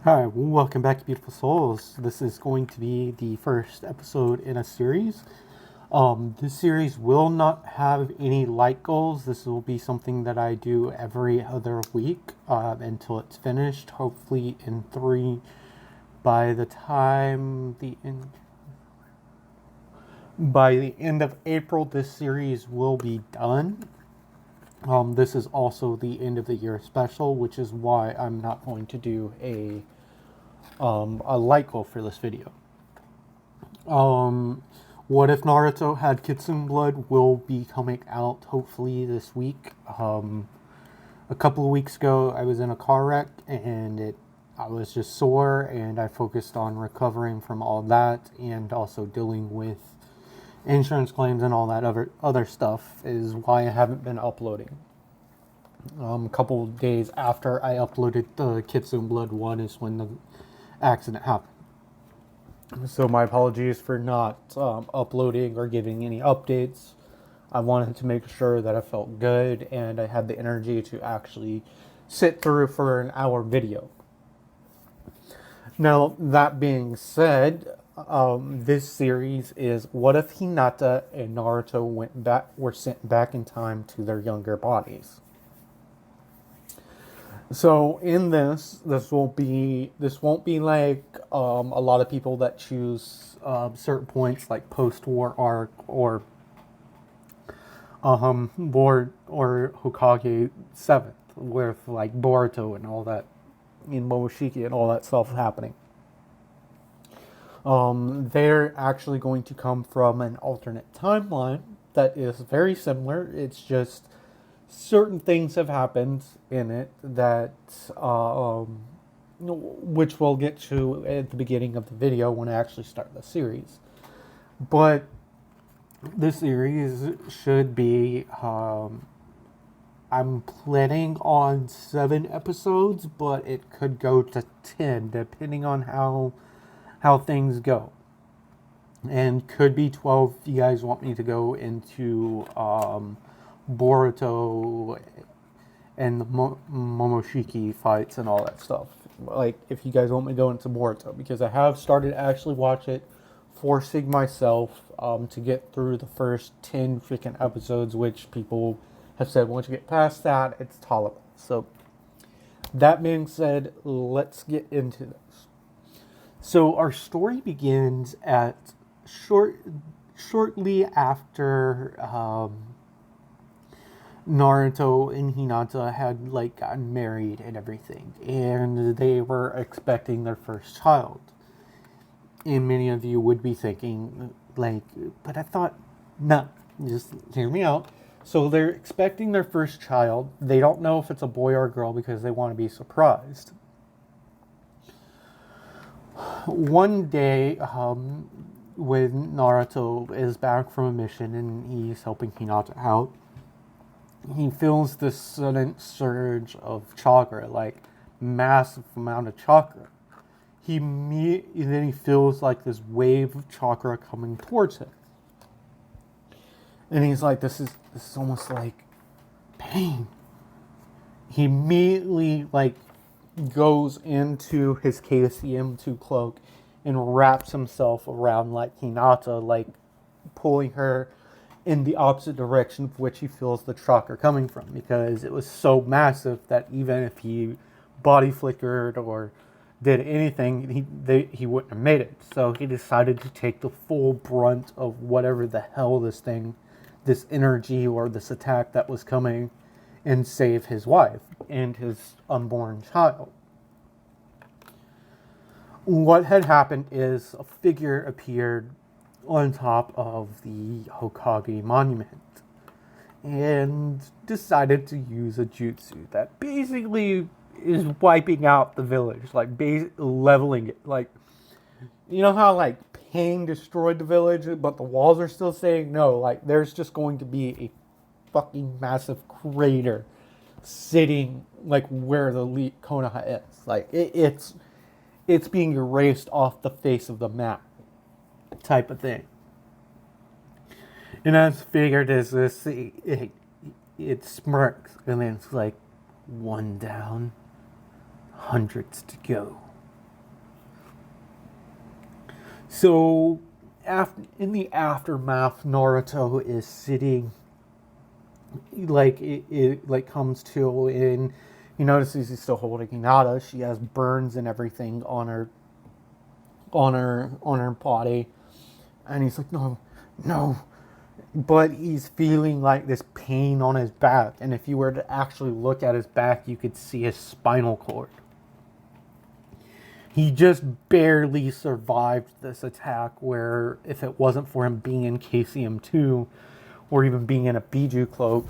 Hi, welcome back to Beautiful Souls. This is going to be the first episode in a series. This series will not have any light goals. This will be something that I do every other week until it's finished. Hopefully, in three. By the time the end, by the end of April, this series will be done. This is also the end of the year special, which is why I'm not going to do a light goal for this video. What if Naruto had Kitsune Blood will be coming out hopefully this week. A couple of weeks ago, I was in a car wreck and I was just sore, and I focused on recovering from all that and also dealing with insurance claims and all that other stuff is why I haven't been uploading. A couple of days after I uploaded the Kitsune Blood one is when the accident happened. So my apologies for not uploading or giving any updates. I wanted to make sure that I felt good and I had the energy to actually sit through for an hour video. Now, that being said, this series is what if Hinata and Naruto were sent back in time to their younger bodies. So in this won't be like a lot of people that choose certain points like post-war arc or board or Hokage 7th with like Boruto and all that in Momoshiki and all that stuff happening. They're actually going to come from an alternate timeline that is very similar. It's just certain things have happened in it that which we'll get to at the beginning of the video when I actually start the series. But this series should be I'm planning on 7 episodes, but it could go to 10 depending on how things go, and could be 12 if you guys want me to go into Boruto and the Momoshiki fights and all that stuff. Like, if you guys want me to go into Boruto, because I have started to actually watch it, forcing myself to get through the first 10 freaking episodes, which people have said once you get past that, it's tolerable. So, that being said, let's get into this. So, our story begins at shortly after Naruto and Hinata had like gotten married and everything, and they were expecting their first child. And many of you would be thinking, like, but I thought, no, just hear me out. So they're expecting their first child. They don't know if it's a boy or a girl because they want to be surprised. One day, when Naruto is back from a mission and he's helping Hinata out, he feels this sudden surge of chakra, like massive amount of chakra. Then he feels like this wave of chakra coming towards him, and he's like, "This is almost like pain." He immediately like goes into his KCM2 cloak and wraps himself around like Hinata, like pulling her in the opposite direction of which he feels the chakra coming from, because it was so massive that even if he body flickered or did anything, he wouldn't have made it. So he decided to take the full brunt of whatever the hell this energy or this attack that was coming, and save his wife and his unborn child. What had happened is a figure appeared on top of the Hokage monument and decided to use a jutsu that basically is wiping out the village, like leveling it. Like, you know how like Pain destroyed the village, but the walls are still staying? No, like there's just going to be a fucking massive crater sitting like where the Konoha is. Like it's being erased off the face of the map, type of thing. And as figured as this, it smirks, and then it's like, one down, hundreds to go. So, in the aftermath, Naruto is sitting, like it like comes to, and he notices he's still holding Hinata. She has burns and everything on her body, and he's like, no, no. But he's feeling like this pain on his back, and if you were to actually look at his back, you could see his spinal cord. He just barely survived this attack, where if it wasn't for him being in KCM2 or even being in a Biju cloak,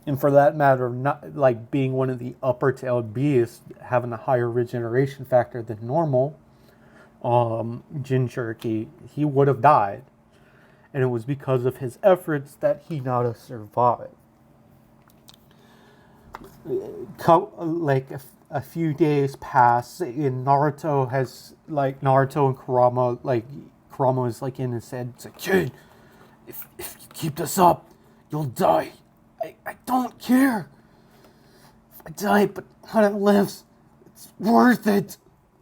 and for that matter, not like being one of the upper tailed beasts, having a higher regeneration factor than normal, Jinchuriki, he would have died. And it was because of his efforts that Hinata survived. Like a few days pass, and Naruto and Kurama, like Kurama is like in his head, it's like, kid, if you keep this up, you'll die. I don't care. If I die, but Hana lives, it's worth it.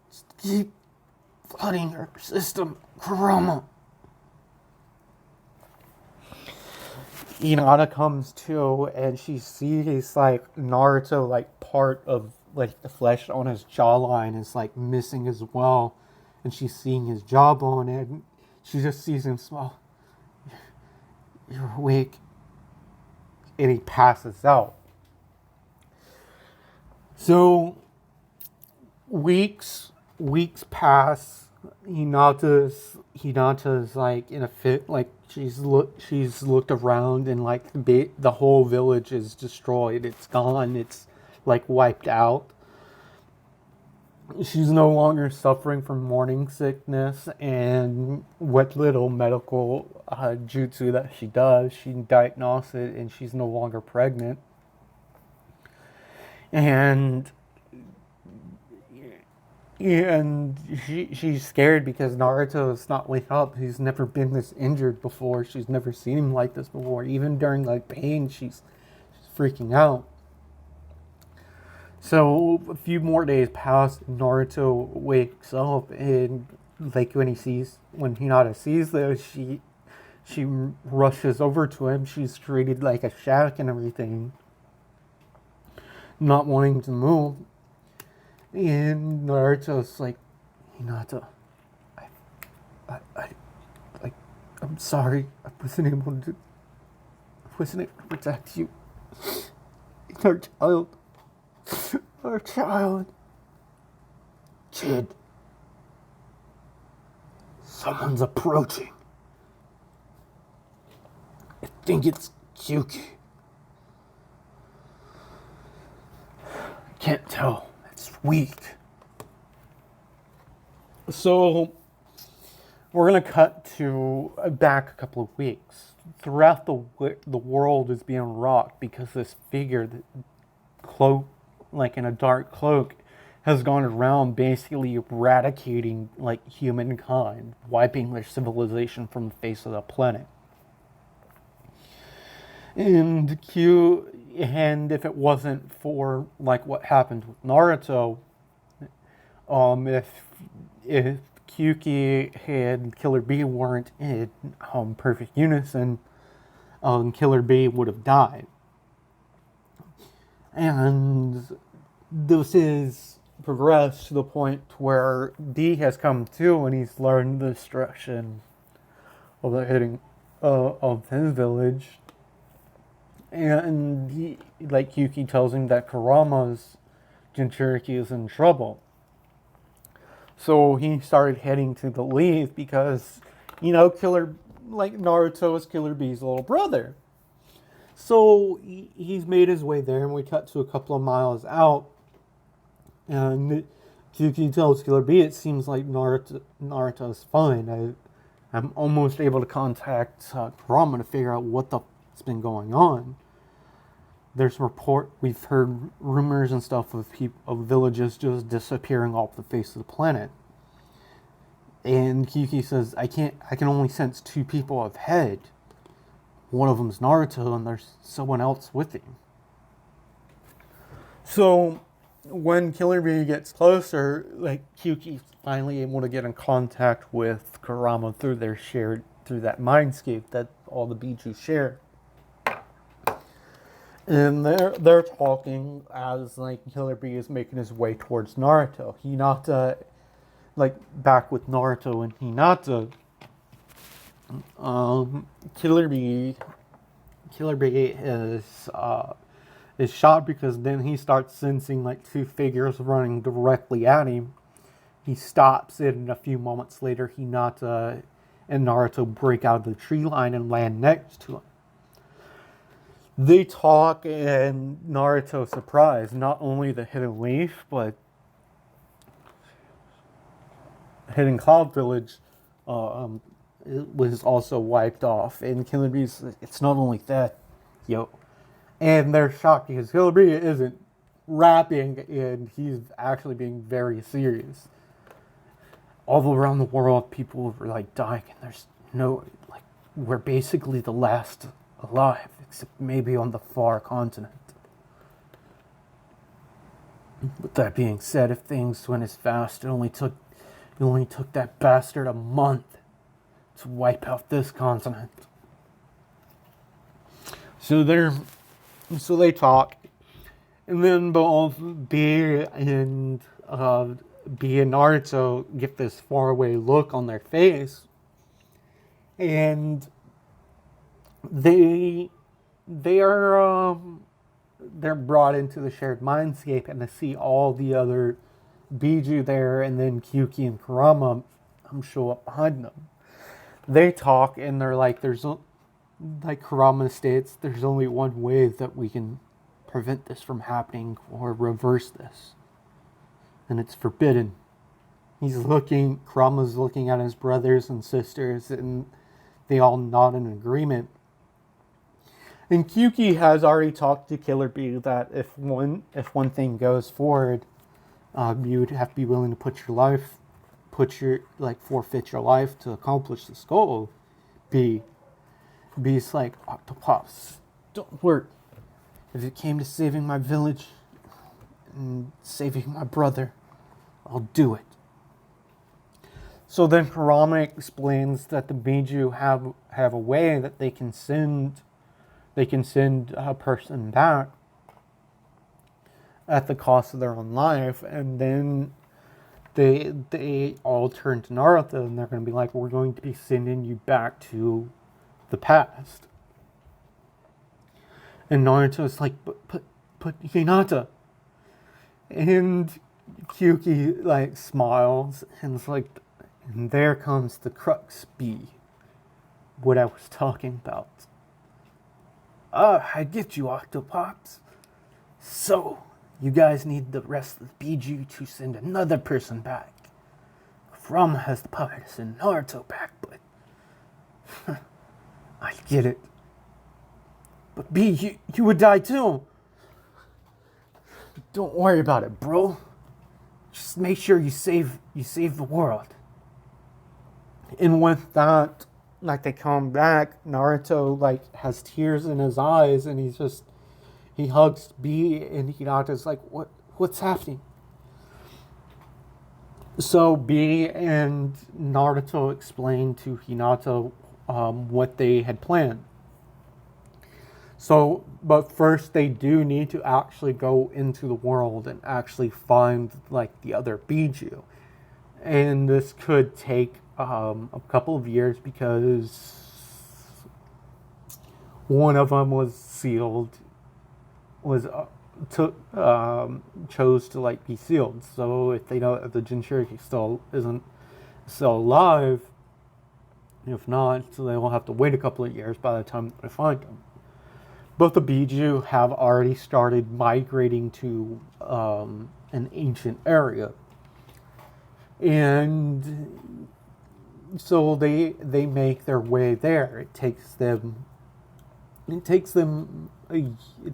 Just keep flooding her system, Kurama. Hinata comes to, and she sees like Naruto, like part of like the flesh on his jawline is like missing as well, and she's seeing his jawbone, and she just sees him smile. You're awake, and he passes out. So weeks pass. Hinata's like in a fit, like she's looked around, and like the whole village is destroyed. It's gone. It's like wiped out. She's no longer suffering from morning sickness, and what little medical jutsu that she does, she diagnoses it, and she's no longer pregnant. And she's scared because Naruto's not wake up. He's never been this injured before. She's never seen him like this before. Even during like pain, she's freaking out. So a few more days pass. Naruto wakes up, and like when Hinata sees this, she rushes over to him. She's treated like a shack and everything, not wanting to move. And Naruto's like, Hinata, I'm sorry. I wasn't able to protect you. It's our child. Kid, someone's approaching. I think it's Kyuki. Can't tell. It's weak. So we're gonna cut to back a couple of weeks. Throughout the world is being rocked because this figure, the cloak, like in a dark cloak, has gone around basically eradicating like humankind, wiping their civilization from the face of the planet. And if it wasn't for like what happened with Naruto, if Kyuki and Killer Bee weren't in perfect unison, Killer Bee would have died. And this is progressed to the point where D has come to, and he's learned the destruction of of his village. And Yuki tells him that Kurama's Jinchuriki is in trouble. So he started heading to the leaf because, Naruto is Killer Bee's little brother. So he's made his way there, and we cut to a couple of miles out. And Yuki tells Killer Bee it seems like Naruto's fine. I'm almost able to contact Kurama to figure out what's been going on. We've heard rumors and stuff of villages just disappearing off the face of the planet. And Kyuki says, I can only sense two people ahead. One of them's Naruto, and there's someone else with him. So when Killer Bee gets closer, like Kyuki's finally able to get in contact with Kurama through that mindscape that all the Biju share. And they're talking as like Killer Bee is making his way towards Naruto. Hinata, like back with Naruto and Hinata, Killer Bee is shot because then he starts sensing like two figures running directly at him. He stops it, and a few moments later, Hinata and Naruto break out of the tree line and land next to him. They talk, and Naruto surprised not only the Hidden Leaf, but Hidden Cloud Village it was also wiped off. And Killer Bee's, it's not only that, yo. And they're shocked because Killer Bee isn't rapping, and he's actually being very serious. All around the world, people were like dying, and there's no, like, we're basically the last alive, except maybe on the far continent. With that being said, if things went as fast, it only took that bastard a month to wipe out this continent. So they talk, and then both Bee and Naruto get this faraway look on their face, and they're brought into the shared mindscape, and to see all the other Biju there, and then Kyuki and Kurama show up behind them. They talk, and they're like, like Kurama states, there's only one way that we can prevent this from happening or reverse this. And it's forbidden. Kurama's looking at his brothers and sisters, and they all nod in agreement. And Kyuki has already talked to Killer Bee that if one thing goes forward, you would have to be willing to forfeit your life to accomplish this goal. Be's like, Octopops, don't worry. If it came to saving my village and saving my brother, I'll do it. So then Kurama explains that the Biju have a way that they can send a person back at the cost of their own life, and then they all turn to Naruto, and they're going to be like, we're going to be sending you back to the past. And Naruto's like, but Hinata. And Kyuki like smiles and is like, and there comes the crux, Bee. What I was talking about. I get you, Octopops. So, you guys need the rest of the Biju to send another person back. Kurama has the power to send Naruto back, but I get it. But Bee, you would die too. Don't worry about it, bro. Just make sure you save the world. And with that, like, they come back, Naruto like has tears in his eyes, and he hugs Bee, and Hinata's like, what's happening? So Bee and Naruto explain to Hinata what they had planned. So, but first they do need to actually go into the world and actually find like the other Biju. And this could take a couple of years because one of them was sealed, chose to like be sealed. So if they know that the Jinchuriki still alive, if not, so they will have to wait a couple of years by the time they find them. Both the Biju have already started migrating to an ancient area. And so they make their way there. It's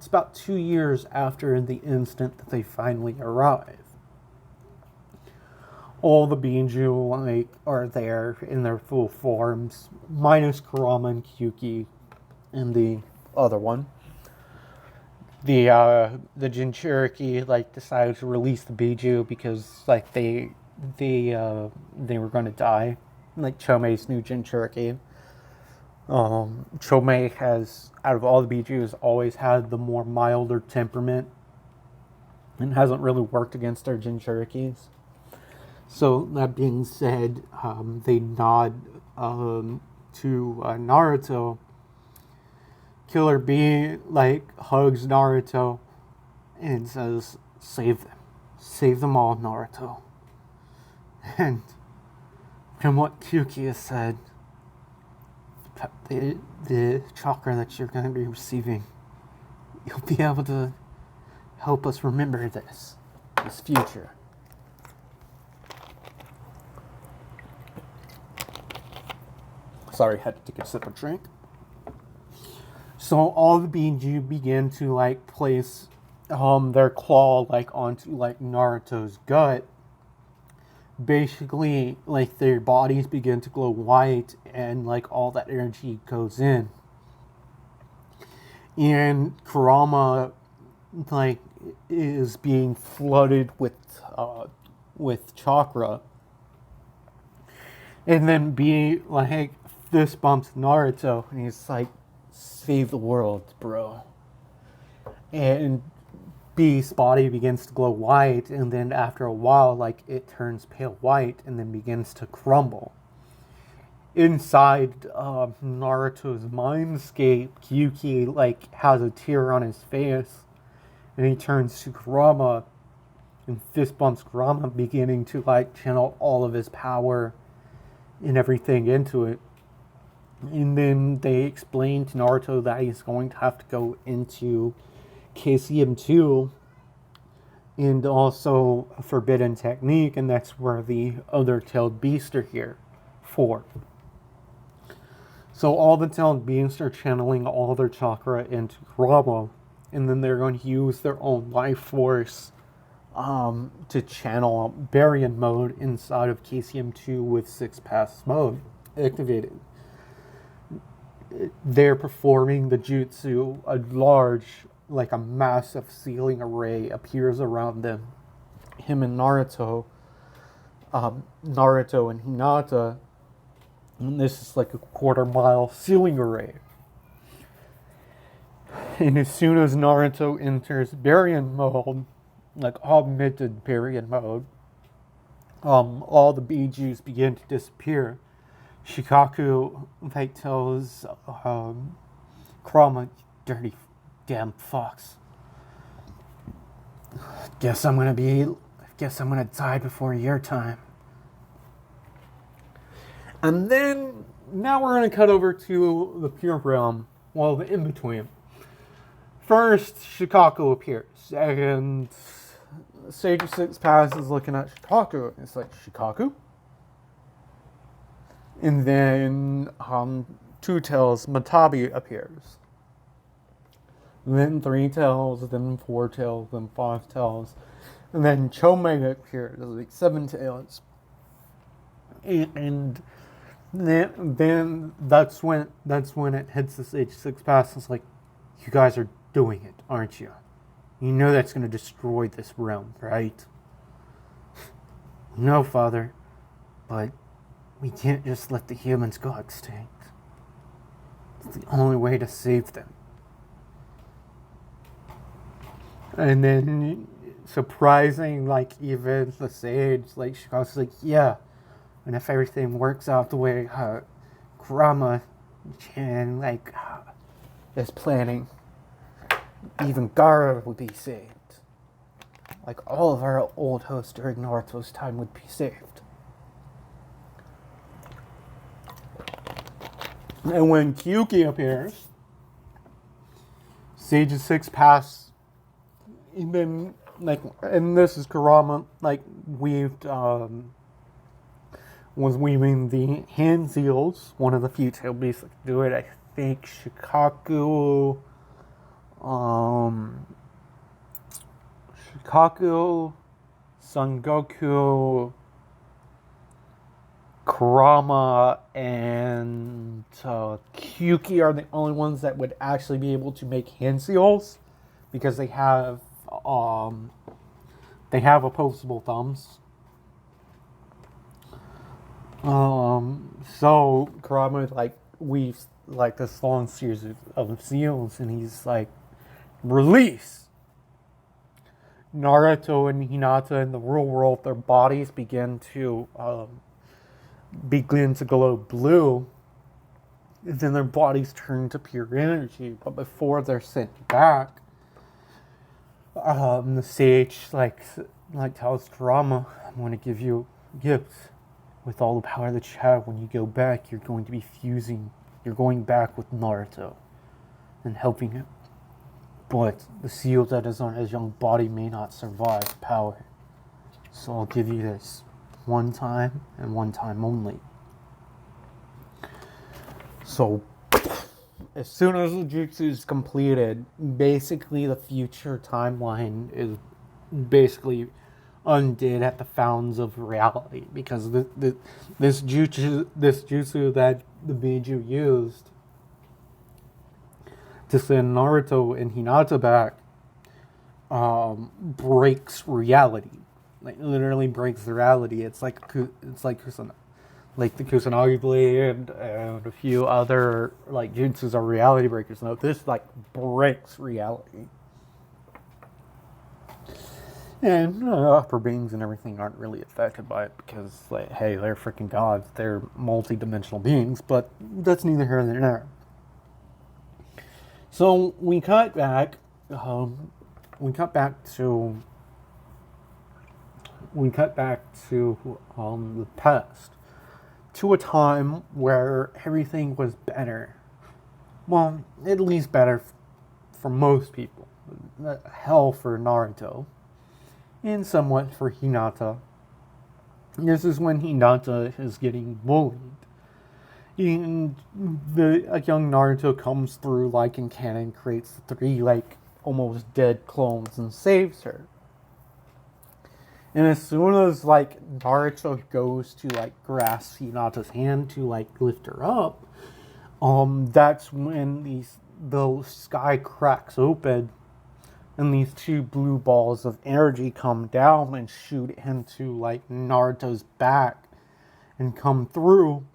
about 2 years after the instant that they finally arrive. All the Biju are there in their full forms, minus Kurama and Kyuki and the other one. the Jinchuriki like decided to release the Biju because like they were going to die, like Chomei's new Jinchuriki. Chomei has, out of all the Bijus, always had the more milder temperament and hasn't really worked against our Jinchurikis. So that being said, they nod to Naruto. Killer Bee like hugs Naruto and says, save them all, Naruto." And from what Kyuki has said, the chakra that you're going to be receiving, you'll be able to help us remember this future. Sorry, had to take a sip of drink. So all the Biju begin to like place their claw like onto like Naruto's gut. Basically, like their bodies begin to glow white and like all that energy goes in. And Kurama like is being flooded with chakra. And then B like fist bumps Naruto and he's like, "Save the world, bro." And B's body begins to glow white, and then after a while, like it turns pale white and then begins to crumble. Inside Naruto's mindscape, Kyuki like has a tear on his face, and he turns to Kurama and fist bumps Kurama, beginning to like channel all of his power and everything into it. And then they explain to Naruto that he's going to have to go into KCM2 and also a forbidden technique, and that's where the other tailed beasts are here for. So all the tailed beasts are channeling all their chakra into Kurama, and then they're going to use their own life force to channel Baryon mode inside of KCM2 with 6 pass mode activated. They're performing the jutsu. A large, like a massive ceiling array appears around them. Him and Naruto and Hinata, and this is like a 1/4 mile ceiling array. And as soon as Naruto enters Baryon mode, like augmented Baryon mode, all the Bijus begin to disappear. Shikaku like tells Kurama, "Dirty damn fox. Guess I'm gonna die before your time." And then now we're gonna cut over to the Pure Realm. Well, the in between. First, Shikaku appears, and Sage of 6 Paths is looking at Shikaku. It's like, "Shikaku?" And then 2 Tails Matabi appears. Then 3 Tails, then 4 Tails, then 5 Tails. And then Chomei appears, like 7 Tails. And then that's when it hits the Sage 6 Pass. It's like, "You guys are doing it, aren't you? You know that's going to destroy this realm, right?" "No, Father, but we can't just let the humans go extinct. It's the only way to save them." And then, surprising, like, even the sage, like, Shikaku's like, "Yeah, and if everything works out the way Kurama is planning, even Gaara would be saved. Like, all of our old hosts during Naruto's time would be saved." And when Kyuki appears, Sage of 6 Paths, and then, like, and this is Kurama, like, was weaving the hand seals, one of the few tail beasts that can do it. I think Shikaku, Son Goku, Kurama, and Kyuki are the only ones that would actually be able to make hand seals. because they have opposable thumbs. So Kurama like weaves like this long series of seals, and he's like, release. Naruto and Hinata in the real world, their bodies begin to glow blue, and then their bodies turn to pure energy. But before they're sent back, the sage like tells Kurama, "I'm going to give you gifts. With all the power that you have, when you go back, you're going to be fusing. You're going back with Naruto and helping him. But the seal that is on his young body may not survive the power. So I'll give you this one time and one time only." So as soon as the jutsu is completed, basically the future timeline is basically undid at the fountains of reality, because this jutsu that the Biju used to send Naruto and Hinata back breaks reality. Like literally breaks reality. It's like the Kusanagi blade and a few other like jutsus are reality breakers. No, this like breaks reality. And upper beings and everything aren't really affected by it because, like, hey, they're freaking gods. They're multi-dimensional beings, but that's neither here nor there. So we cut back. We cut back to the past, to a time where everything was better. Well, at least better for most people. Hell for Naruto. And somewhat for Hinata. This is when Hinata is getting bullied. And a young Naruto comes through like in canon, creates 3 like almost dead clones and saves her. And as soon as like Naruto goes to like grasp Hinata's hand to like lift her up, that's when the sky cracks open. And these 2 blue balls of energy come down and shoot into like Naruto's back and come through.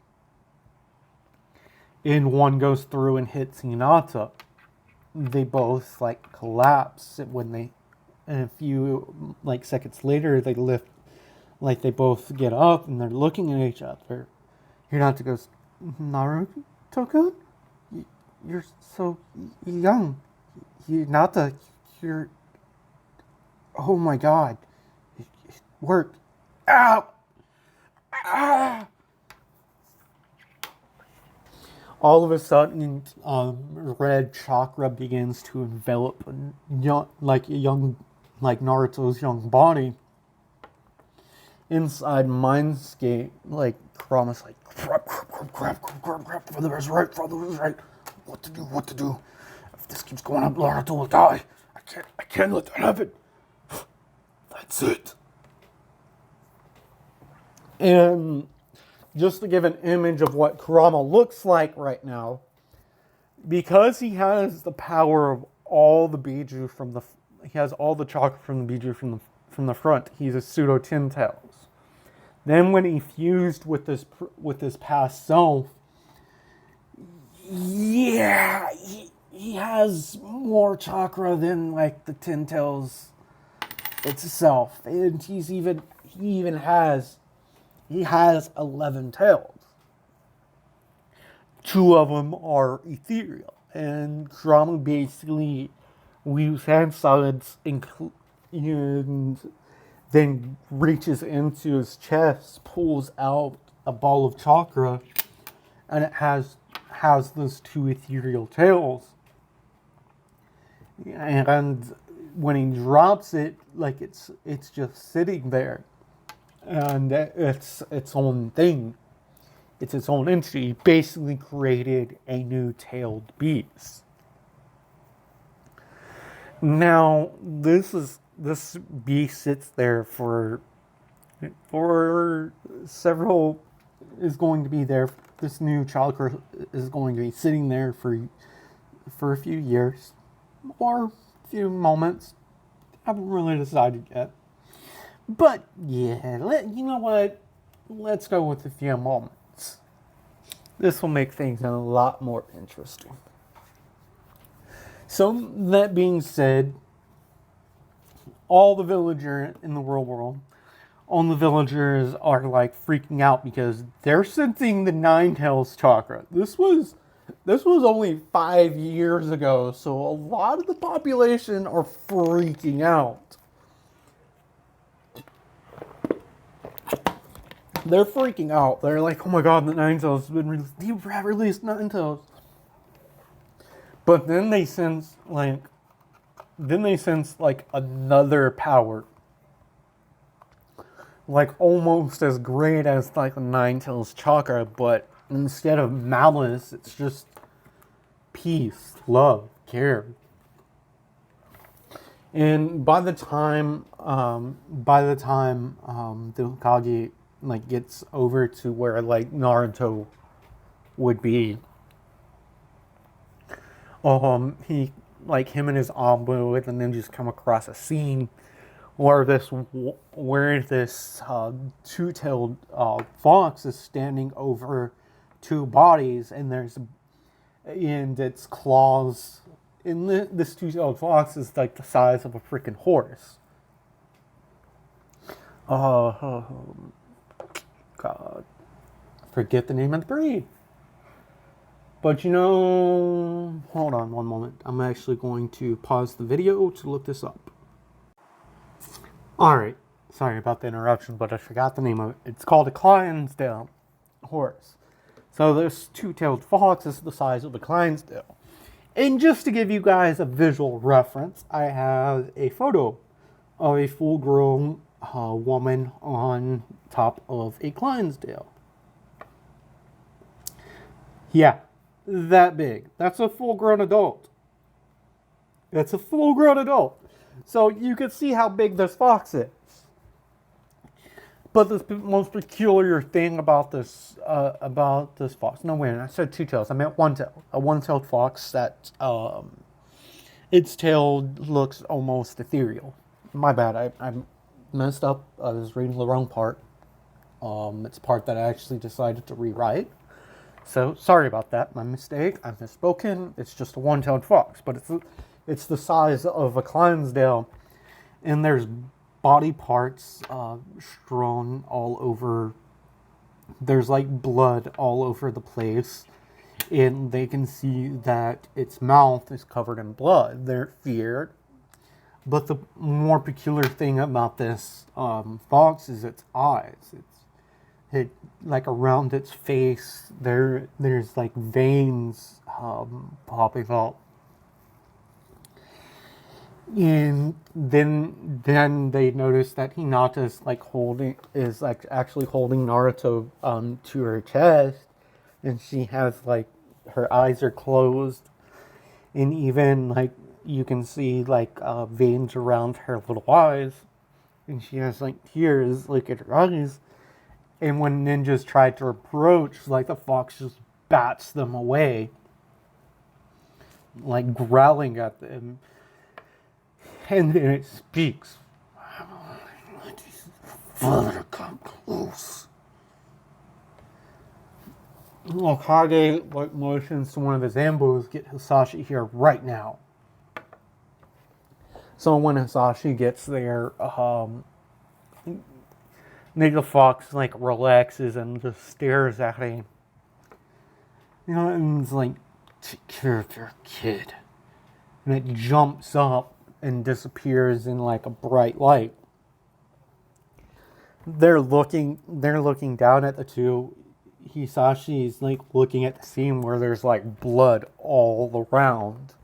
And one goes through and hits Hinata. They both like collapse and a few like seconds later they lift, like they both get up and they're looking at each other. Hinata goes, "Naruto-kun? You're so young. Hinata, you're... Oh my god. It worked. Ow! Ah!" All of a sudden, red chakra begins to envelop Naruto's young body. Inside Mindscape, like Kurama's like, crap, father is right. What to do? If this keeps going up, Naruto will die. I can't let that happen. That's it. And just to give an image of what Kurama looks like right now, because he has the power of all the Biju he has all the chakra from the Biju from the front. He's a pseudo Ten Tails. Then when he fused with this past self, yeah, he has more chakra than like the Ten Tails itself, and he has 11 tails. 2 of them are ethereal, and Kurama basically weaves hand solids and then reaches into his chest, pulls out a ball of chakra, and it has those 2 ethereal tails. And when he drops it, like it's just sitting there. And it's its own thing. It's its own entity. He basically created a new tailed beast. Now, this beast sits there for several, is going to be there. This new chakra is going to be sitting there for a few years, or few moments. I haven't really decided yet. But yeah, you know what? Let's go with a few moments. This will make things a lot more interesting. So that being said, all the villagers in the real world, all the villagers are like freaking out because they're sensing the Nine Tails chakra. This was only 5 years ago, so a lot of the population are freaking out. They're freaking out. They're like, oh my god, the Nine Tails has been released. You have released Nine Tails. But then they sense like another power. Like almost as great as like the Nine Tails chakra, but instead of malice, it's just peace, love, care. And by the time the Hokage like gets over to where like Naruto would be, he like him and his envoy and then just come across a scene where this two-tailed fox is standing over two bodies, and its claws. And this two-tailed fox is like the size of a freaking horse. God, forget the name of the breed. But hold on one moment. I'm actually going to pause the video to look this up. Alright, sorry about the interruption, but I forgot the name of it. It's called a Clydesdale horse. So this two-tailed fox is the size of a Clydesdale. And just to give you guys a visual reference, I have a photo of a full-grown woman on top of a Clydesdale. Yeah, that big. That's a full-grown adult. That's a full-grown adult. So you can see how big this fox is. But the most peculiar thing about this fox. No, wait, I said two tails. I meant one tail. A one-tailed fox that its tail looks almost ethereal. My bad. I messed up. I was reading the wrong part. It's a part that I actually decided to rewrite. So sorry about that. My mistake. I've misspoken. It's just a one-tailed fox, but it's the size of a Clydesdale, and there's body parts strewn all over. There's like blood all over the place, and they can see that its mouth is covered in blood. They're feared. But the more peculiar thing about this fox is its eyes. It like around its face, there's like veins popping out. And then they notice that Hinata is actually holding Naruto to her chest, and she has like her eyes are closed, and even like you can see like veins around her little eyes, and she has like tears like at her eyes. And when ninjas try to approach, like the fox just bats them away, like growling at them. And then it speaks. Let his father come close. Hokage like motions to one of his ambushers, get Hisashi here right now. So when Hisashi gets there, Nigga Fox like relaxes and just stares at him. And it's like, take care of your kid. And it jumps up and disappears in like a bright light. They're looking down at the two. Hisashi's like looking at the scene where there's like blood all around.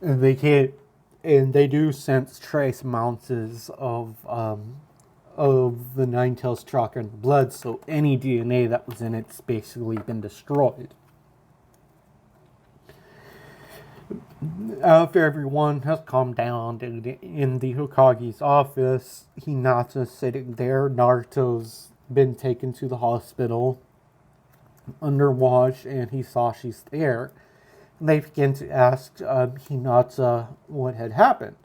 And they do sense trace amounts of the Nine Tails chakra in the blood, so any DNA that was in it's basically been destroyed. After everyone has calmed down in the Hokage's office, Hinata's sitting there. Naruto's been taken to the hospital under watch, and Hisashi's there. they begin to ask Hinata what had happened.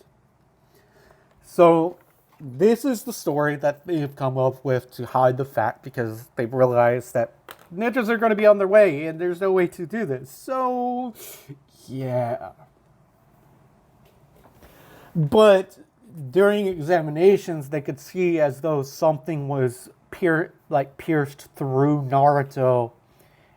So this is the story that they've come up with to hide the fact, because they realize that ninjas are going to be on their way and there's no way to do this. So, yeah. But during examinations, they could see as though something was pierced through Naruto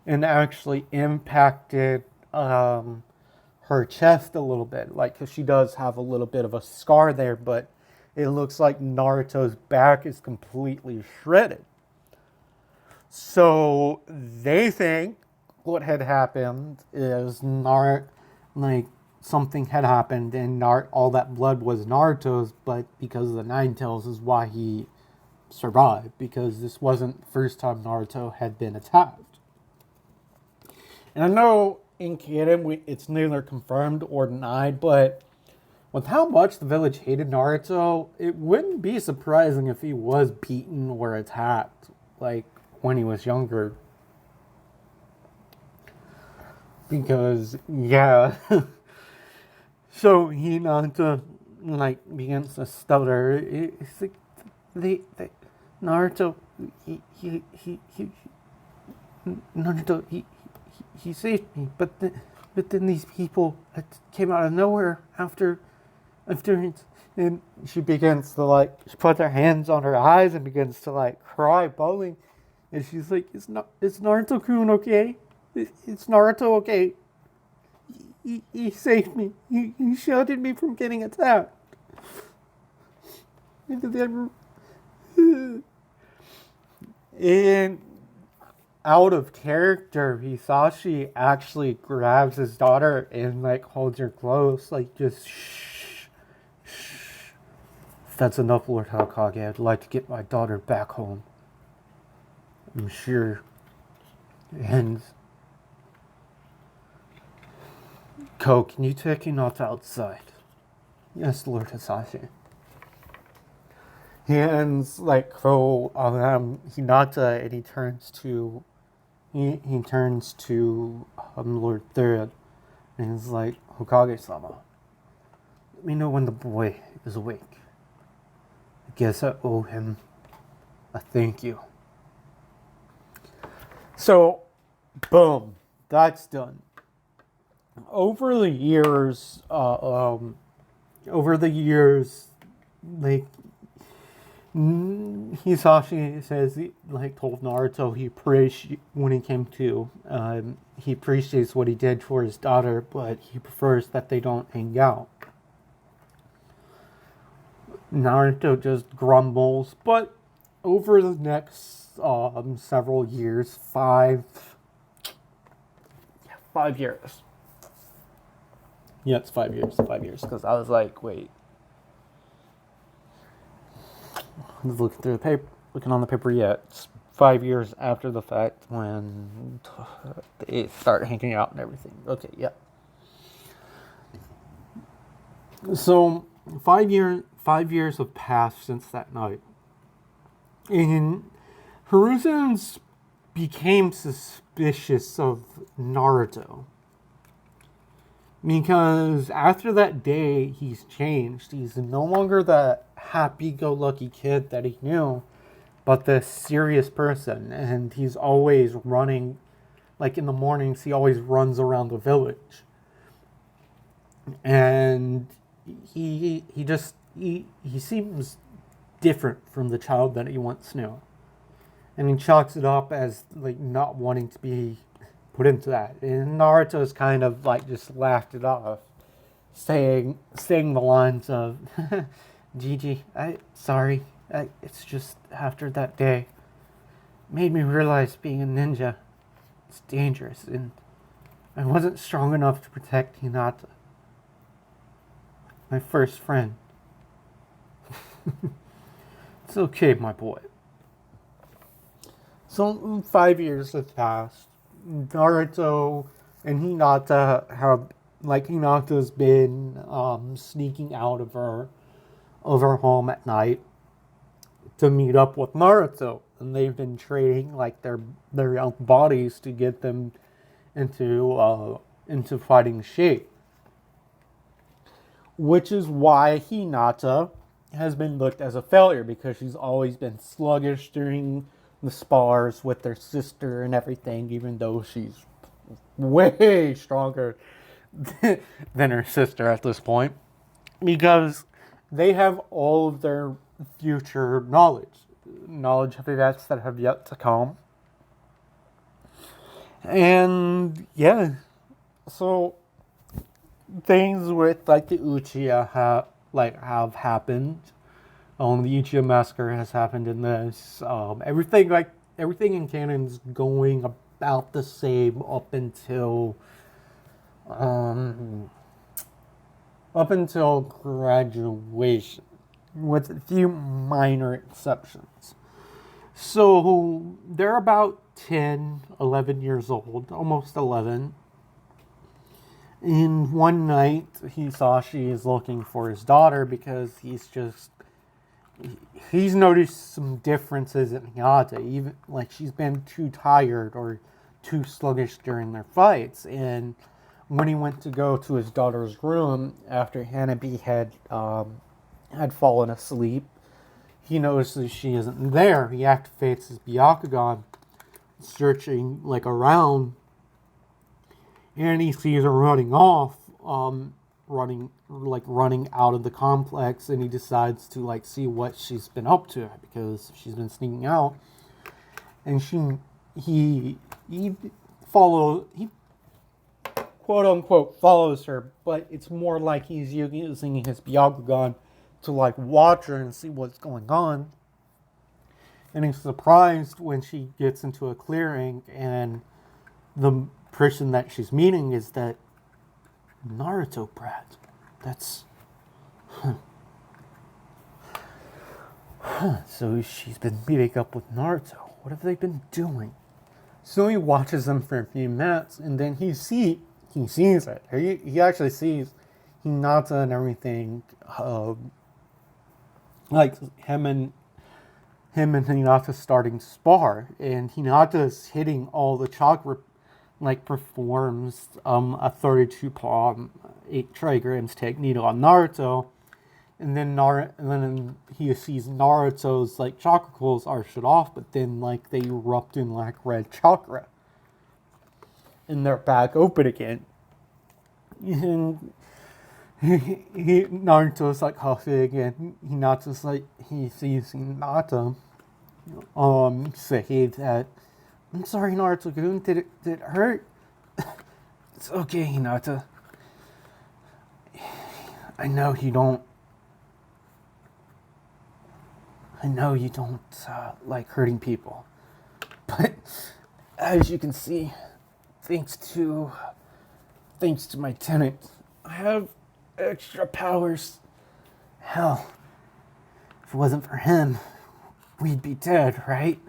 and actually impacted her chest a little bit. Like, because she does have a little bit of a scar there, but it looks like Naruto's back is completely shredded. So they think what had happened is something had happened and all that blood was Naruto's, but because of the Nine Tails is why he survived, because this wasn't the first time Naruto had been attacked. And I know in canon it's neither confirmed or denied, but with how much the village hated Naruto, it wouldn't be surprising if he was beaten or attacked, like, when he was younger. Because, yeah. So Hinata, begins to stutter. It's like, Naruto, Naruto, he saved me, but then these people came out of nowhere after it, and she begins to she puts her hands on her eyes and begins to cry, bawling, and she's like, "Is Naruto-kun okay? It's Naruto okay? He saved me. He shielded me from getting attacked." And out of character, Hisashi actually grabs his daughter and holds her close, just shh, shh. That's enough, Lord Hokage. I'd like to get my daughter back home, I'm sure. And Ko, can you take Hinata outside? Yes, Lord Hisashi. He hands Ko Hinata, and he turns to Lord Third, and he's like, "Hokage-sama, let me know when the boy is awake. I guess I owe him a thank you." So, boom, that's done. Over the years, Hisashi says told Naruto he appreciates what he did for his daughter, but he prefers that they don't hang out. Naruto just grumbles, but over the next several years, 5 years. Yeah, it's 5 years. 5 years, because I was like, wait. I was looking on the paper. Yet it's 5 years after the fact when they start hanging out and everything. Okay, yeah. So 5 years have passed since that night, and Hiruzen's became suspicious of Naruto. Because after that day, he's changed. He's no longer the happy-go-lucky kid that he knew, but the serious person. And he's always running, in the mornings, he always runs around the village. And he seems different from the child that he once knew. And he chalks it up as, not wanting to be put into that. And Naruto's kind of just laughed it off, saying the lines of, "Gigi, sorry, it's just after that day, made me realize being a ninja is dangerous, and I wasn't strong enough to protect Hinata, my first friend." It's okay, my boy. So 5 years have passed. Naruto and Hinata Hinata's been sneaking out of her home at night to meet up with Naruto, and they've been trading their young bodies to get them into into fighting Shi. Which is why Hinata has been looked as a failure, because she's always been sluggish during the spars with their sister and everything, even though she's way stronger than her sister at this point, because they have all of their future knowledge of events that have yet to come. And yeah, so things with like the Uchiha have happened. The Uchiha massacre has happened in this. Everything in canon's going about the same up until graduation, with a few minor exceptions. So they're about 10, 11 years old, almost 11. And one night, Hisashi is looking for his daughter because he's noticed some differences in Hinata. Even like she's been too tired or too sluggish during their fights. And when he went to go to his daughter's room after Hanabi had fallen asleep, he notices she isn't there. He activates his Byakugan, searching like around, and he sees her running off, running out of the complex, and he decides to like see what she's been up to, because she's been sneaking out, and he quote unquote follows her, but it's more like he's using his Byakugan to like watch her and see what's going on. And he's surprised when she gets into a clearing and the person that she's meeting is that Naruto brat. That's... So she's been meeting up with Naruto. What have they been doing? So he watches them for a few minutes, and then he sees it. He actually sees Hinata and everything, like him and Hinata starting to spar, and Hinata's hitting all the chakra, like performs a 32 palm 8 trigrams technique on Naruto, and then he sees Naruto's like chakracles are shut off, but then like they erupt in like red chakra, and they're back open again. And Naruto's like huffing again. Hinata's like, he sees Hinata say that, I'm sorry, Naruto-kun, did it hurt? It's okay, Hinata. I know you don't like hurting people, but as you can see, thanks to my tenant, I have extra powers. Hell, if it wasn't for him, we'd be dead, right?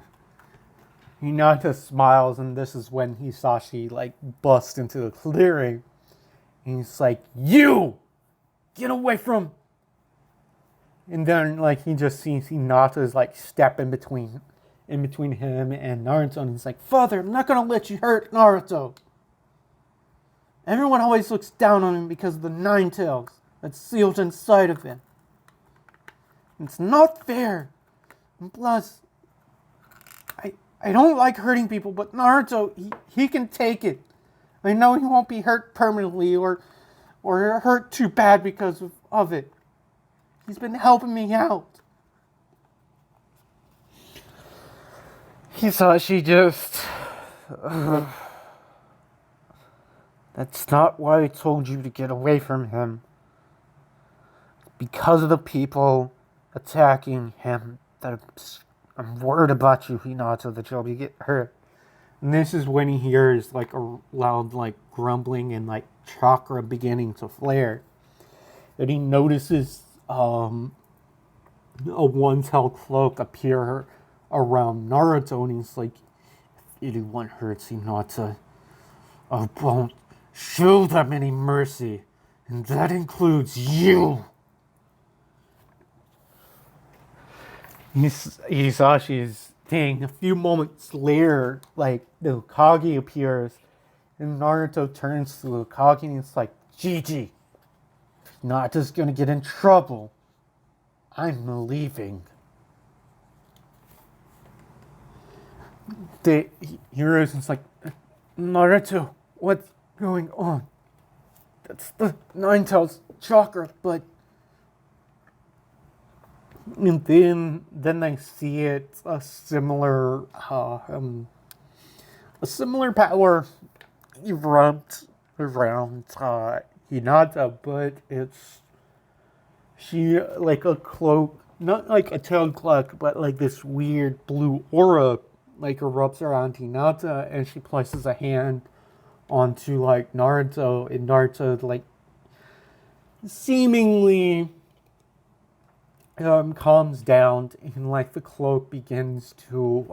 Hinata smiles, and this is when Hisashi like busts into the clearing, and he's like, "You get away from!" And then like he just sees Hinata's like step in between him and Naruto, and he's like, "Father, I'm not gonna let you hurt Naruto. Everyone always looks down on him because of the 9 tails that's sealed inside of him. It's not fair. And plus, I don't like hurting people, but Naruto, he can take it. I know he won't be hurt permanently or hurt too bad because of it. He's been helping me out." Hisashi just... That's not why I told you to get away from him. Because of the people attacking him, that I'm worried about you, Hinata, that you'll get hurt. And this is when he hears like a loud like grumbling and like chakra beginning to flare. And he notices a one-tailed cloak appear around Naruto, and he's like, "If anyone hurts Hinata, I won't show them any mercy, and that includes you." Hisashi's thing. A few moments later, like the Hokage appears, And Naruto turns to Hokage and it's like, Gigi, not just gonna get in trouble. I'm leaving. Hiruzen's like, Naruto, what's going on? That's the Nine Tails chakra, but... And then I see it, a similar power erupt around Hinata, but she like a cloak, not like a tail cloak, but like this weird blue aura like erupts around Hinata, and she places a hand onto like Naruto, and Naruto like seemingly calms down, and like the cloak begins to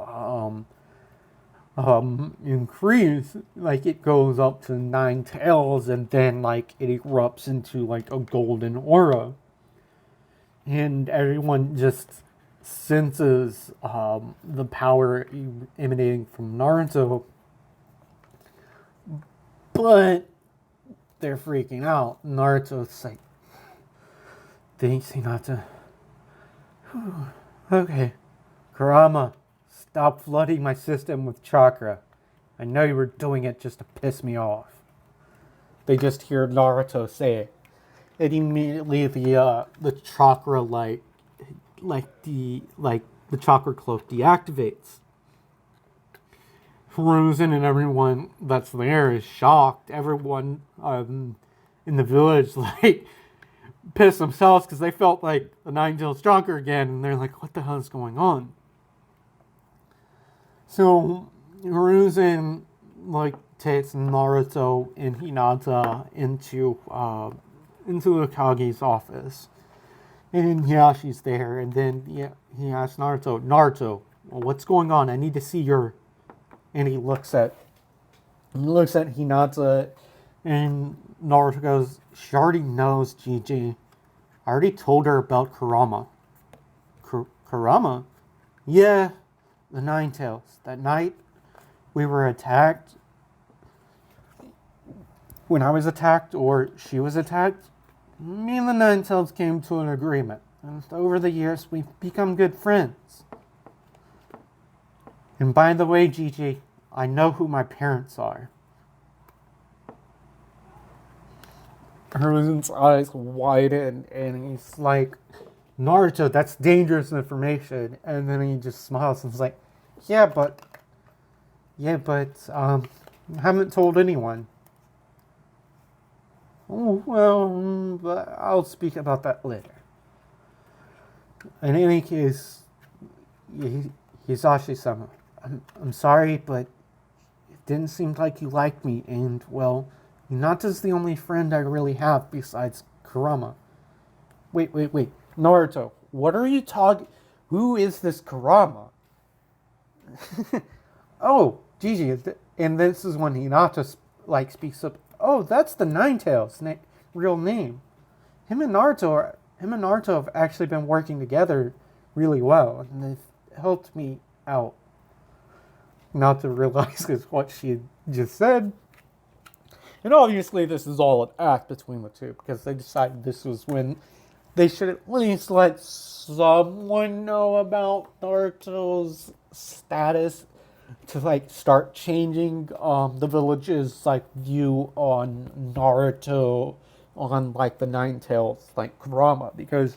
increase. Like it goes up to 9 tails, and then like it erupts into like a golden aura, and everyone just senses the power emanating from Naruto, but they're freaking out. Naruto's like, thanks, Hinata. Okay, Kurama, stop flooding my system with chakra. I know you were doing it just to piss me off. They just hear Naruto say it. And immediately the chakra the chakra cloak deactivates. Hiruzen and everyone that's there is shocked. Everyone in the village like pissed themselves because they felt like the Nine Tails stronger again, and they're like, what the hell is going on? So Hiruzen like takes Naruto and Hinata into the Kage's office, and Hiyashi's there, and then he asks Naruto, well, what's going on? I need to see your... And he looks at Hinata, and Naruto goes, she already knows, Gigi. I already told her about Kurama. Kurama? Yeah, the Nine Tails. That night we were attacked. When I was attacked, or she was attacked, me and the Nine Tails came to an agreement. And over the years, we've become good friends. And by the way, Gigi, I know who my parents are. Hiruzen's eyes widen, and he's like, Naruto, that's dangerous information. And then he just smiles and is like, yeah, but I haven't told anyone. Oh, well, but I'll speak about that later. In any case, Hisashi-sama, I'm sorry, but it didn't seem like you liked me, and, well, Hinata's the only friend I really have besides Kurama. Wait. Naruto, what are you talking... Who is this Kurama? Oh, Gigi, and this is when Hinata, speaks up. Oh, that's the Nine Tails' real name. Him and Naruto have actually been working together really well, and they've helped me out. Hinata realizes what she had just said. And obviously this is all an act between the two, because they decided this was when they should at least let someone know about Naruto's status to start changing the village's view on Naruto, on the Nine Tails, Kurama, because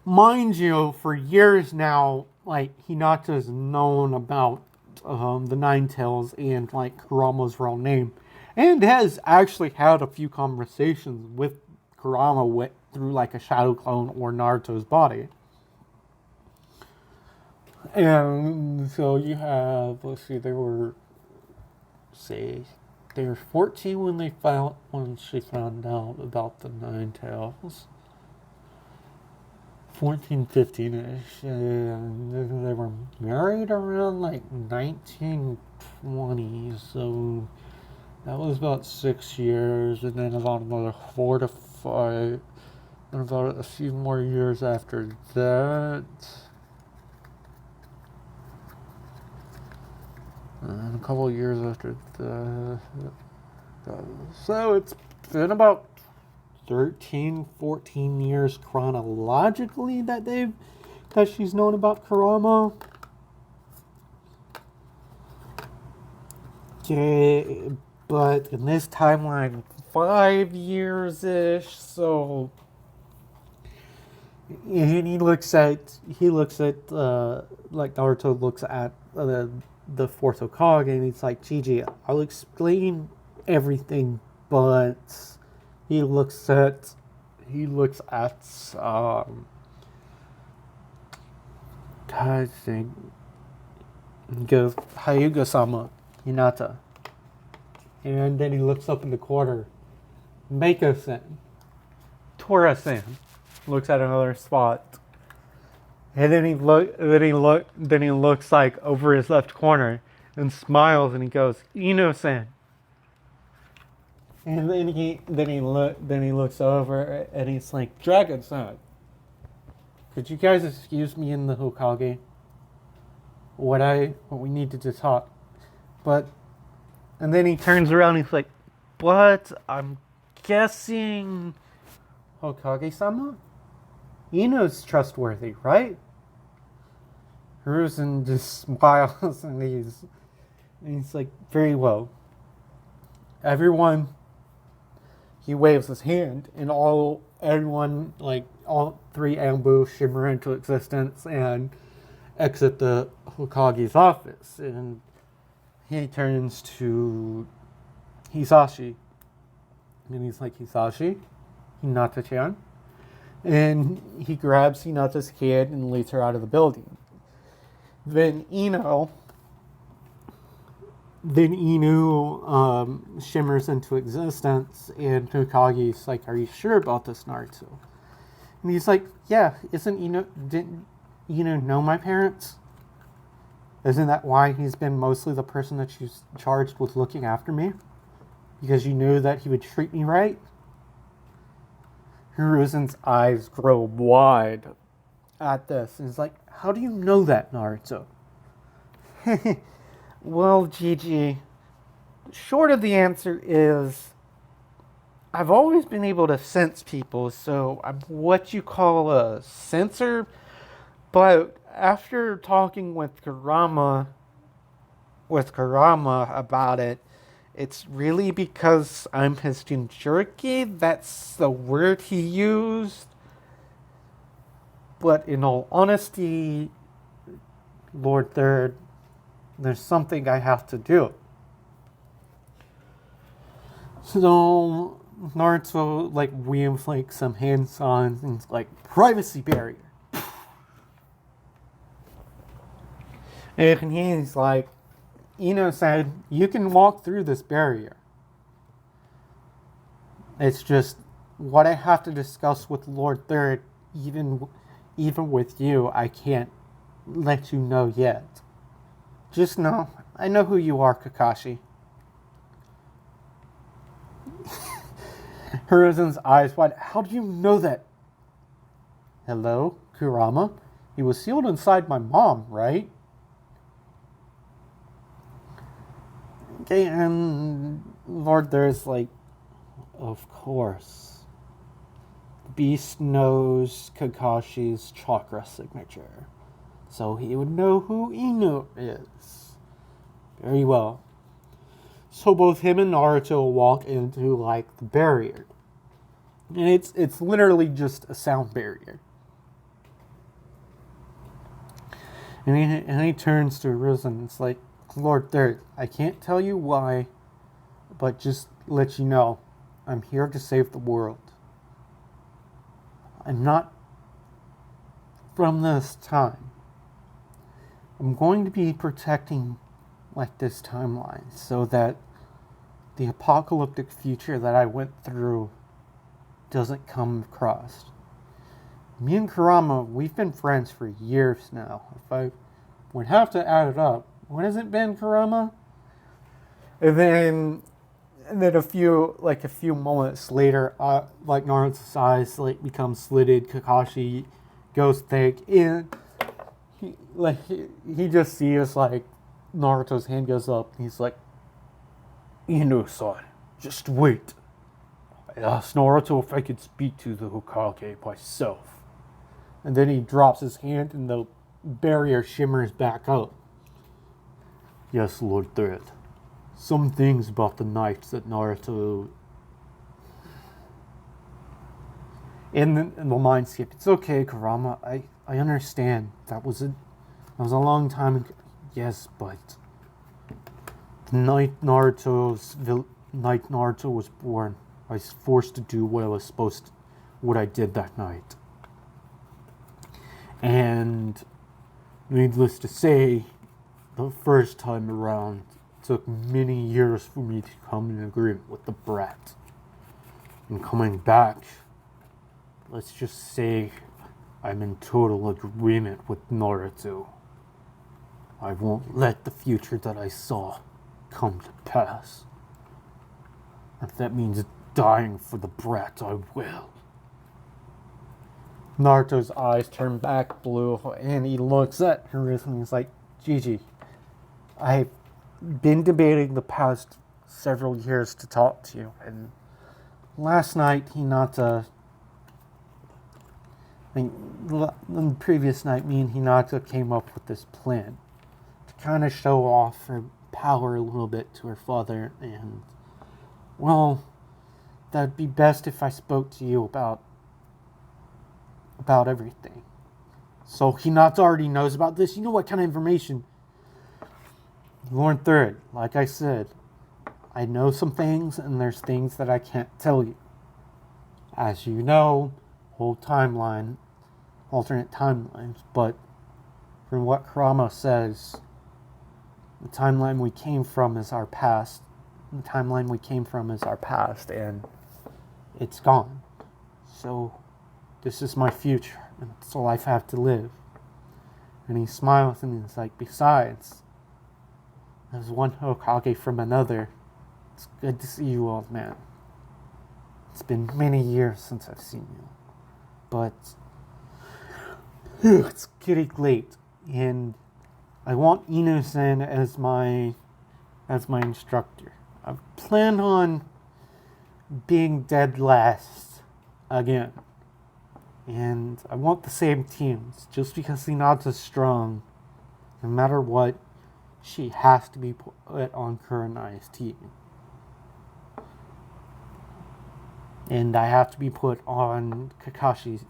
mind you, for years now, Hinata's known about the Nine Tails and Kurama's real name, and has actually had a few conversations with Kurama through a shadow clone or Naruto's body. And so you have, let's see, they were 14 when she found out about the Nine Tails. 14, 15-ish. And they were married around 1920, so that was about 6 years, and then about another 4 to 5, and about a few more years after that. And a couple of years after the. So it's been about 13, 14 years chronologically that she's known about Kurama. Okay, but in this timeline, 5 years-ish, so and he looks at like Naruto looks at the fourth Hokage, and he's like, Gigi, I'll explain everything, but he looks at God dang, he goes, Hyuga-sama, Hinata. And then he looks up in the corner. Mako-san. Tora-san. Looks at another spot. And then he looks like over his left corner and smiles, and he goes, Ino-san. And then he looks over and he's like, Dragon-san. Could you guys excuse me in the Hokage? What we need to just talk. And then he turns around and he's like, but I'm guessing Hokage-sama? Ino's trustworthy, right? Hiruzen just smiles and he's like, very well. Everyone, he waves his hand, and all three ambush shimmer into existence and exit the Hokage's office. And he turns to Hisashi. And he's like, Hisashi, Hinata-chan. And he grabs Hinata's hand and leads her out of the building. Then Inu shimmers into existence, and Hokage's like, are you sure about this, Naruto? And he's like, yeah, didn't Inu know my parents? Isn't that why he's been mostly the person that she's charged with looking after me? Because you knew that he would treat me right? Hiruzen's eyes grow wide at this, and he's like, how do you know that, Naruto? Well, Gigi, short of the answer is, I've always been able to sense people, so I'm what you call a sensor. But after talking with Kurama about it, it's really because I'm his Jinchuriki. That's the word he used. But in all honesty, Lord Third, there's something I have to do. So Naruto waves some hand signs, and it's like, privacy barrier. And he's like, Ino said, you can walk through this barrier. It's just what I have to discuss with Lord Third, even with you, I can't let you know yet. Just know, I know who you are, Kakashi. Hiruzen's eyes wide. How do you know that? Hello, Kurama? He was sealed inside my mom, right? Okay, and Lord There's like, of course. The beast knows Kakashi's chakra signature, so he would know who Inu is. Very well. So both him and Naruto walk into the barrier. And it's literally just a sound barrier. And he turns to Hiruzen. It's like, Lord Third, I can't tell you why, but just let you know, I'm here to save the world. I'm not from this time. I'm going to be protecting this timeline so that the apocalyptic future that I went through doesn't come across. Me and Kurama, we've been friends for years now. If I would have to add it up, what has it been, Kurama? And then a few moments later, Naruto's eyes become slitted. Kakashi goes thick, and he just sees Naruto's hand goes up, and he's like, Inu-san, just wait. I asked Naruto if I could speak to the Hokage myself. And then he drops his hand, and the barrier shimmers back up. Yes, Lord Thread. Some things about the knights that Naruto... In the mind skip, it's okay, Kurama. I understand. That was a long time ago. Yes, but the night Naruto was born, I was forced to do what I did that night. And needless to say, the first time around, it took many years for me to come in agreement with the brat. And coming back, let's just say I'm in total agreement with Naruto. I won't let the future that I saw come to pass. If that means dying for the brat, I will. Naruto's eyes turn back blue, and he looks at Hiruzen and he's like, Gigi, I've been debating the past several years to talk to you, and last night, the previous night, me and Hinata came up with this plan to kind of show off her power a little bit to her father, and, well, that'd be best if I spoke to you about everything. So Hinata already knows about this. You know what kind of information? Lord Third, like I said, I know some things, and there's things that I can't tell you. As you know, whole timeline, alternate timelines, but from what Kurama says, the timeline we came from is our past. The timeline we came from is our past, and it's gone. So, this is my future, and it's a life I have to live. And he smiles and he's like, besides, there's one Hokage from another. It's good to see you, old man. It's been many years since I've seen you. But it's getting late, and I want Inu-san as my instructor. I plan on being dead last again. And I want the same teams. Just because Hinata's strong, no matter what, she has to be put on Kurenai's team. And I have to be put on Kakashi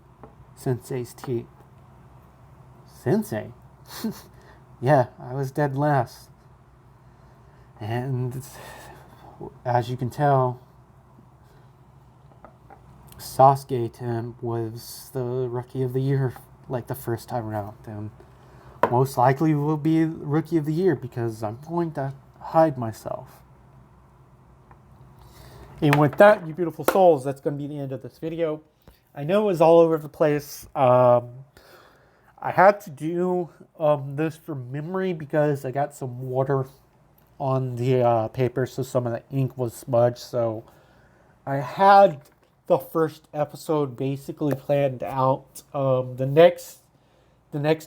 Sensei's team. Sensei? Yeah, I was dead last. And as you can tell, Sasuke Tim was the Rookie of the Year like the first time around, and most likely will be Rookie of the Year because I'm going to hide myself. And with that, you beautiful souls, that's going to be the end of this video. I know it was all over the place. I had to do this from memory because I got some water on the paper, so some of the ink was smudged. So I had the first episode basically planned out. The next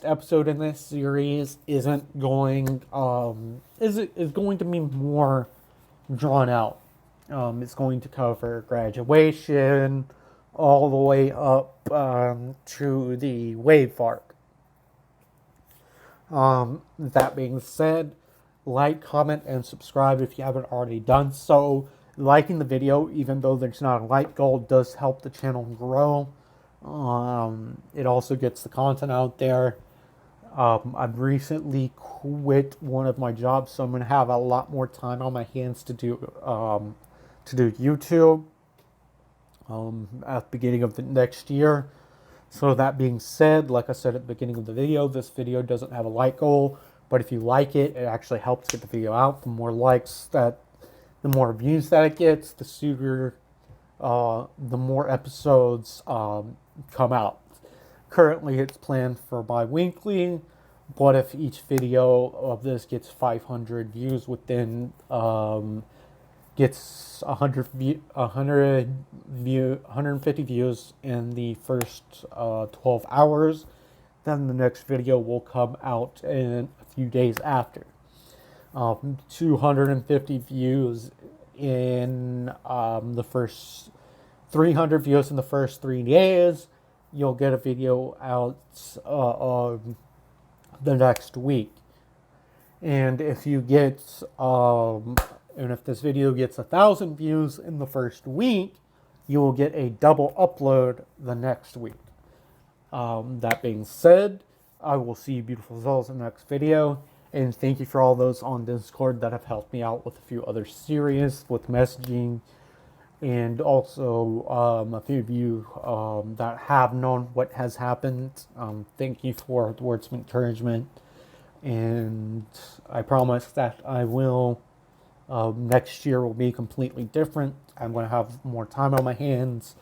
episode in this series is going to be more drawn out. It's going to cover graduation all the way up to the wave arc. That being said, like, comment, and subscribe if you haven't already done so. Liking the video, even though there's not a like goal, does help the channel grow. It also gets the content out there. I've recently quit one of my jobs, so I'm going to have a lot more time on my hands to do YouTube at the beginning of the next year. So that being said, like I said at the beginning of the video, this video doesn't have a like goal, but if you like it, it actually helps get the video out. The more likes the more views that it gets, the sooner, the more episodes come out. Currently, it's planned for bi-weekly, but if each video of this gets 500 views within, gets 150 views in the first 12 hours, then the next video will come out in a few days after. 250 views in the first 300 views in the first 3 days. You'll get a video out the next week. And if you get and if this video gets 1,000 views in the first week, you will get a double upload the next week. That being said, I will see you beautiful souls in the next video. And thank you for all those on Discord that have helped me out with a few other series with messaging. And also a few of you that have known what has happened. Thank you for the words of encouragement. And I promise that I will, next year will be completely different. I'm going to have more time on my hands.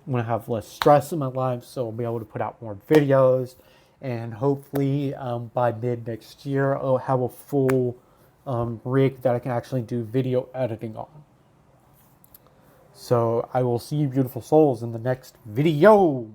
I'm going to have less stress in my life, so I'll be able to put out more videos. And hopefully by mid next year, I'll have a full rig that I can actually do video editing on. So I will see you beautiful souls in the next video.